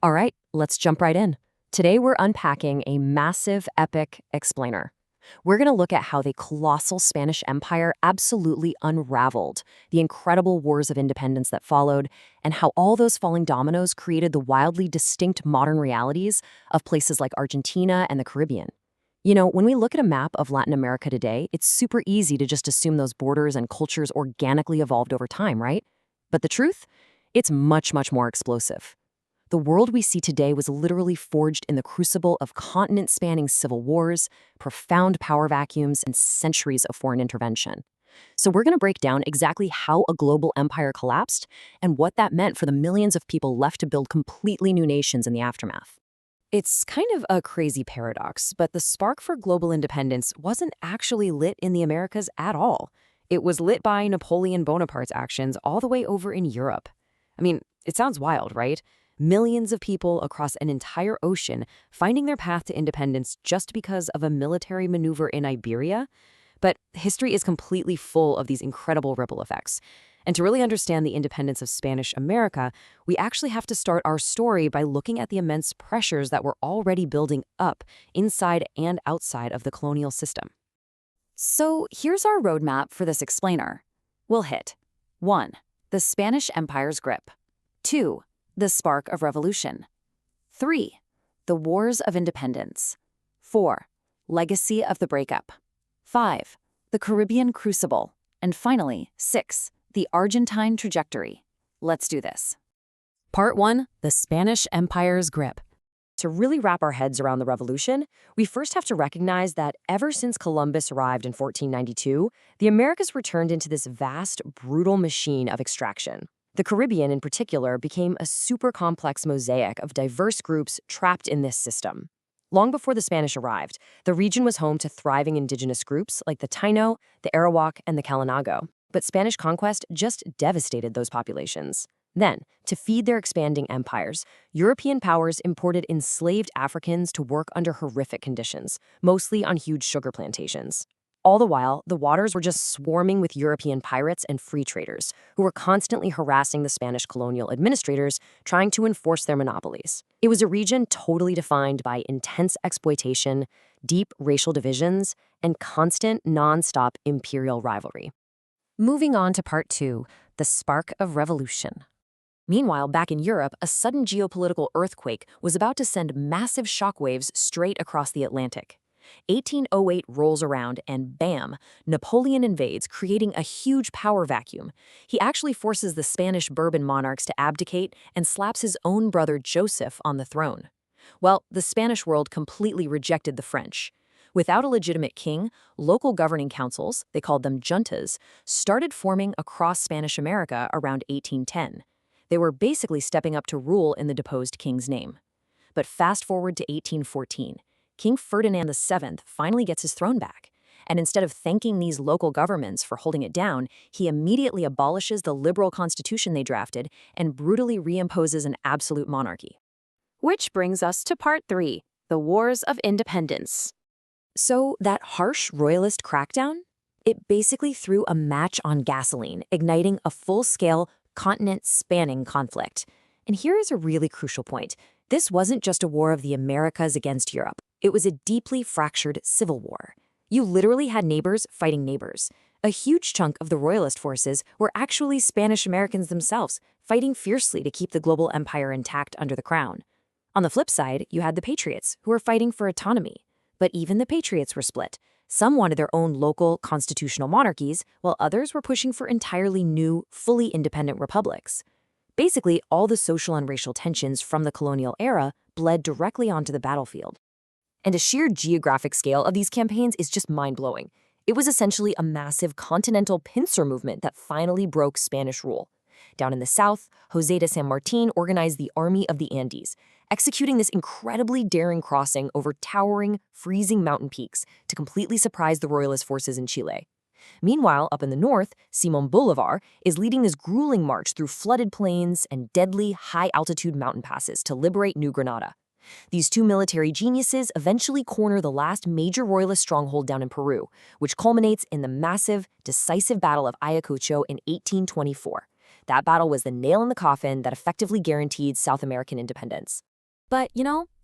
All right, let's jump right in. Today we're unpacking a massive, epic explainer. We're going to look at how the colossal Spanish Empire absolutely unraveled, the incredible wars of independence that followed, and how all those falling dominoes created the wildly distinct modern realities of places like Argentina and the Caribbean. When we look at a map of Latin America today, it's super easy to just assume those borders and cultures organically evolved over time, right? But the truth? It's much, much more explosive. The world we see today was literally forged in the crucible of continent-spanning civil wars, profound power vacuums, and centuries of foreign intervention. So we're going to break down exactly how a global empire collapsed and what that meant for the millions of people left to build completely new nations in the aftermath. It's kind of a crazy paradox, but the spark for global independence wasn't actually lit in the Americas at all. It was lit by Napoleon Bonaparte's actions all the way over in Europe. I mean, it sounds wild, right? Millions of people across an entire ocean finding their path to independence just because of a military maneuver in Iberia. But history is completely full of these incredible ripple effects. And to really understand the independence of Spanish America, we actually have to start our story by looking at the immense pressures that were already building up inside and outside of the colonial system. So here's our roadmap for this explainer. We'll hit 1. The Spanish Empire's grip. 2. The spark of revolution. 3. The wars of independence. 4. Legacy of the breakup. 5. The Caribbean crucible. And finally, 6. The Argentine trajectory. Let's do this. Part 1. The Spanish Empire's grip. To really wrap our heads around the revolution, we first have to recognize that ever since Columbus arrived in 1492, the Americas were turned into this vast, brutal machine of extraction. The Caribbean, in particular, became a super complex mosaic of diverse groups trapped in this system. Long before the Spanish arrived, the region was home to thriving indigenous groups like the Taino, the Arawak, and the Kalinago. But Spanish conquest just devastated those populations. Then, to feed their expanding empires, European powers imported enslaved Africans to work under horrific conditions, mostly on huge sugar plantations. All the while, the waters were just swarming with European pirates and free traders, who were constantly harassing the Spanish colonial administrators, trying to enforce their monopolies. It was a region totally defined by intense exploitation, deep racial divisions, and constant, non-stop imperial rivalry. Moving on to Part 2, the spark of revolution. Meanwhile, back in Europe, a sudden geopolitical earthquake was about to send massive shockwaves straight across the Atlantic. 1808 rolls around and bam, Napoleon invades, creating a huge power vacuum. He actually forces the Spanish Bourbon monarchs to abdicate and slaps his own brother Joseph on the throne. Well, the Spanish world completely rejected the French. Without a legitimate king, local governing councils, they called them juntas, started forming across Spanish America around 1810. They were basically stepping up to rule in the deposed king's name. But fast forward to 1814. King Ferdinand VII finally gets his throne back. And instead of thanking these local governments for holding it down, he immediately abolishes the liberal constitution they drafted and brutally reimposes an absolute monarchy. Which brings us to Part 3, the Wars of Independence. So that harsh royalist crackdown? It basically threw a match on gasoline, igniting a full-scale, continent-spanning conflict. And here is a really crucial point. This wasn't just a war of the Americas against Europe. It was a deeply fractured civil war. You literally had neighbors fighting neighbors. A huge chunk of the royalist forces were actually Spanish Americans themselves, fighting fiercely to keep the global empire intact under the crown. On the flip side, you had the patriots, who were fighting for autonomy. But even the patriots were split. Some wanted their own local constitutional monarchies, while others were pushing for entirely new, fully independent republics. Basically, all the social and racial tensions from the colonial era bled directly onto the battlefield. And the sheer geographic scale of these campaigns is just mind-blowing. It was essentially a massive continental pincer movement that finally broke Spanish rule. Down in the south, José de San Martín organized the Army of the Andes, executing this incredibly daring crossing over towering, freezing mountain peaks to completely surprise the royalist forces in Chile. Meanwhile, up in the north, Simón Bolívar is leading this grueling march through flooded plains and deadly, high-altitude mountain passes to liberate New Granada. These two military geniuses eventually corner the last major royalist stronghold down in Peru, which culminates in the massive, decisive Battle of Ayacucho in 1824. That battle was the nail in the coffin that effectively guaranteed South American independence. But,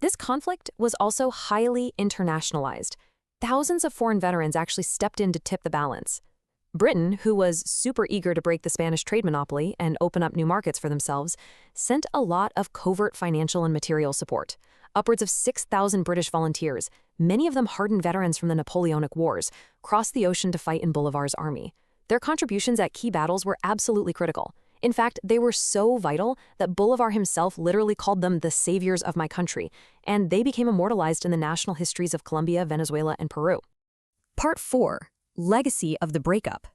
this conflict was also highly internationalized. Thousands of foreign veterans actually stepped in to tip the balance. Britain, who was super eager to break the Spanish trade monopoly and open up new markets for themselves, sent a lot of covert financial and material support. Upwards of 6,000 British volunteers, many of them hardened veterans from the Napoleonic Wars, crossed the ocean to fight in Bolivar's army. Their contributions at key battles were absolutely critical. In fact, they were so vital that Bolivar himself literally called them the saviors of my country, and they became immortalized in the national histories of Colombia, Venezuela, and Peru. Part 4. Legacy of the breakup.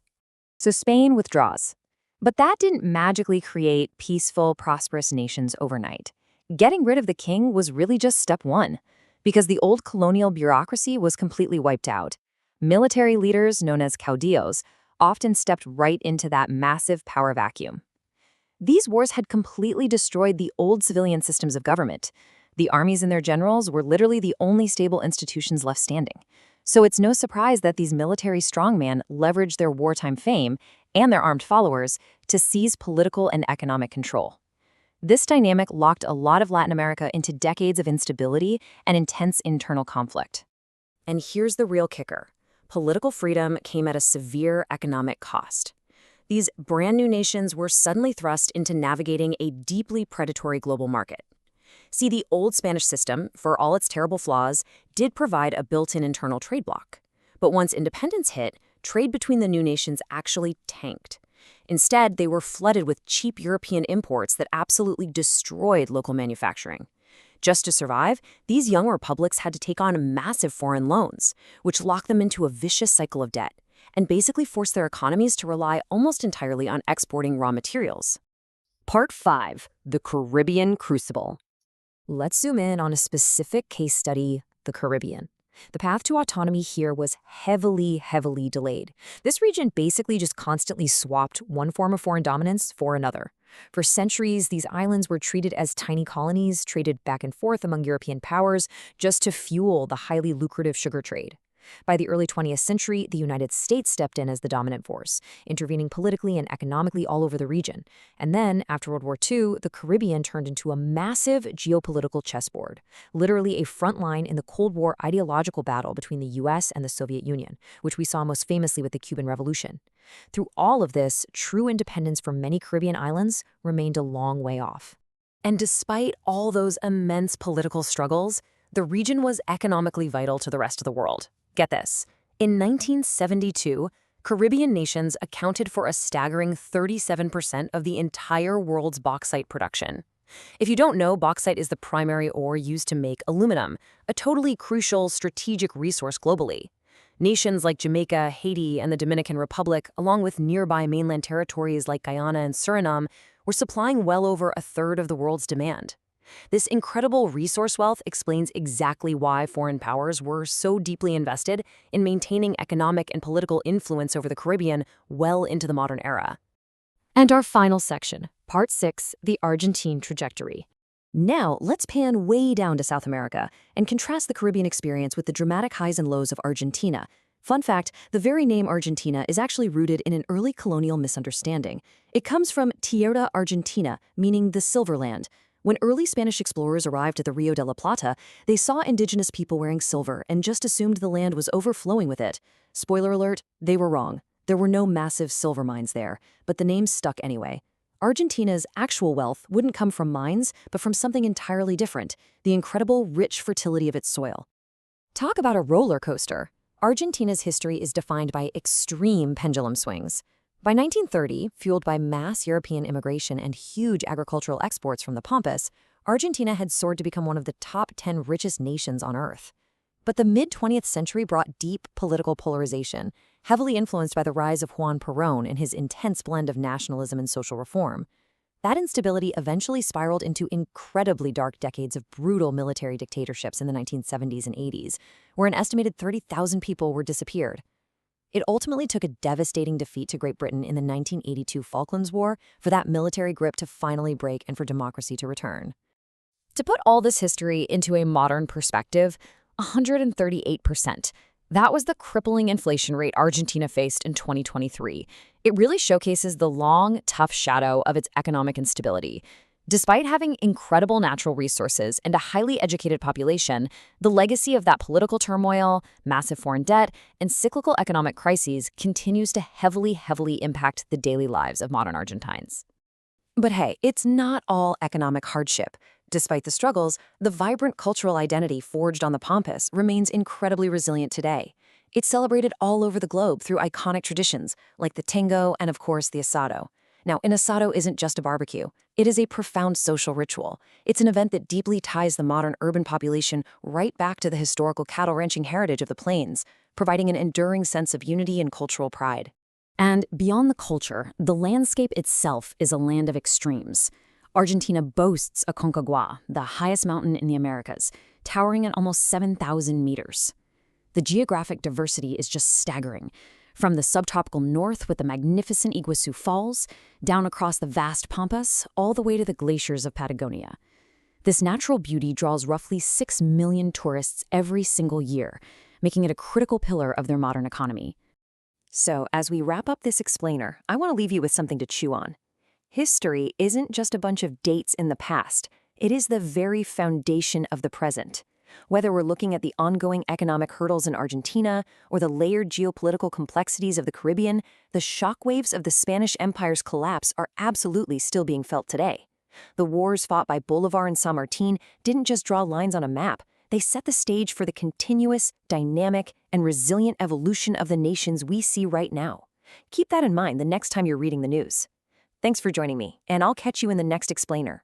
So Spain withdraws. But that didn't magically create peaceful, prosperous nations overnight. Getting rid of the king was really just step one, because the old colonial bureaucracy was completely wiped out. Military leaders, known as caudillos, often stepped right into that massive power vacuum. These wars had completely destroyed the old civilian systems of government. The armies and their generals were literally the only stable institutions left standing. So it's no surprise that these military strongmen leveraged their wartime fame and their armed followers to seize political and economic control. This dynamic locked a lot of Latin America into decades of instability and intense internal conflict. And here's the real kicker. Political freedom came at a severe economic cost. These brand new nations were suddenly thrust into navigating a deeply predatory global market. See, the old Spanish system, for all its terrible flaws, did provide a built-in internal trade bloc. But once independence hit, trade between the new nations actually tanked. Instead, they were flooded with cheap European imports that absolutely destroyed local manufacturing. Just to survive, these young republics had to take on massive foreign loans, which locked them into a vicious cycle of debt, and basically forced their economies to rely almost entirely on exporting raw materials. Part 5. The Caribbean Crucible. Let's zoom in on a specific case study, the Caribbean. The path to autonomy here was heavily delayed. This region basically just constantly swapped one form of foreign dominance for another. For centuries, these islands were treated as tiny colonies, traded back and forth among European powers just to fuel the highly lucrative sugar trade. By the early 20th century, the United States stepped in as the dominant force, intervening politically and economically all over the region. And then, after World War II, the Caribbean turned into a massive geopolitical chessboard, literally a front line in the Cold War ideological battle between the US and the Soviet Union, which we saw most famously with the Cuban Revolution. Through all of this, true independence for many Caribbean islands remained a long way off. And despite all those immense political struggles, the region was economically vital to the rest of the world. Get this. In 1972, Caribbean nations accounted for a staggering 37% of the entire world's bauxite production. If you don't know, bauxite is the primary ore used to make aluminum, a totally crucial strategic resource globally. Nations like Jamaica, Haiti, and the Dominican Republic, along with nearby mainland territories like Guyana and Suriname, were supplying well over a third of the world's demand. This incredible resource wealth explains exactly why foreign powers were so deeply invested in maintaining economic and political influence over the Caribbean well into the modern era. And our final section, Part 6, the Argentine trajectory. Now, let's pan way down to South America and contrast the Caribbean experience with the dramatic highs and lows of Argentina. Fun fact, the very name Argentina is actually rooted in an early colonial misunderstanding. It comes from Tierra Argentina, meaning the Silver Land. When early Spanish explorers arrived at the Rio de la Plata, they saw indigenous people wearing silver and just assumed the land was overflowing with it. Spoiler alert, they were wrong. There were no massive silver mines there, but the name stuck anyway. Argentina's actual wealth wouldn't come from mines, but from something entirely different, the incredible, rich fertility of its soil. Talk about a roller coaster. Argentina's history is defined by extreme pendulum swings. By 1930, fueled by mass European immigration and huge agricultural exports from the Pampas, Argentina had soared to become one of the top 10 richest nations on Earth. But the mid-20th century brought deep political polarization, heavily influenced by the rise of Juan Perón and his intense blend of nationalism and social reform. That instability eventually spiraled into incredibly dark decades of brutal military dictatorships in the 1970s and 80s, where an estimated 30,000 people were disappeared. It ultimately took a devastating defeat to Great Britain in the 1982 Falklands War for that military grip to finally break and for democracy to return. To put all this history into a modern perspective, 138%. That was the crippling inflation rate Argentina faced in 2023. It really showcases the long, tough shadow of its economic instability. Despite having incredible natural resources and a highly educated population, the legacy of that political turmoil, massive foreign debt, and cyclical economic crises continues to heavily impact the daily lives of modern Argentines. But hey, it's not all economic hardship. Despite the struggles, the vibrant cultural identity forged on the Pampas remains incredibly resilient today. It's celebrated all over the globe through iconic traditions, like the tango and, of course, the asado. Now, an asado isn't just a barbecue. It is a profound social ritual. It's an event that deeply ties the modern urban population right back to the historical cattle ranching heritage of the plains, providing an enduring sense of unity and cultural pride. And beyond the culture, the landscape itself is a land of extremes. Argentina boasts Aconcagua, the highest mountain in the Americas, towering at almost 7,000 meters. The geographic diversity is just staggering, from the subtropical north with the magnificent Iguazu Falls, down across the vast Pampas, all the way to the glaciers of Patagonia. This natural beauty draws roughly 6 million tourists every single year, making it a critical pillar of their modern economy. So, as we wrap up this explainer, I want to leave you with something to chew on. History isn't just a bunch of dates in the past. It is the very foundation of the present. Whether we're looking at the ongoing economic hurdles in Argentina or the layered geopolitical complexities of the Caribbean, the shockwaves of the Spanish Empire's collapse are absolutely still being felt today. The wars fought by Bolivar and San Martin didn't just draw lines on a map. They set the stage for the continuous, dynamic, and resilient evolution of the nations we see right now. Keep that in mind the next time you're reading the news. Thanks for joining me, and I'll catch you in the next explainer.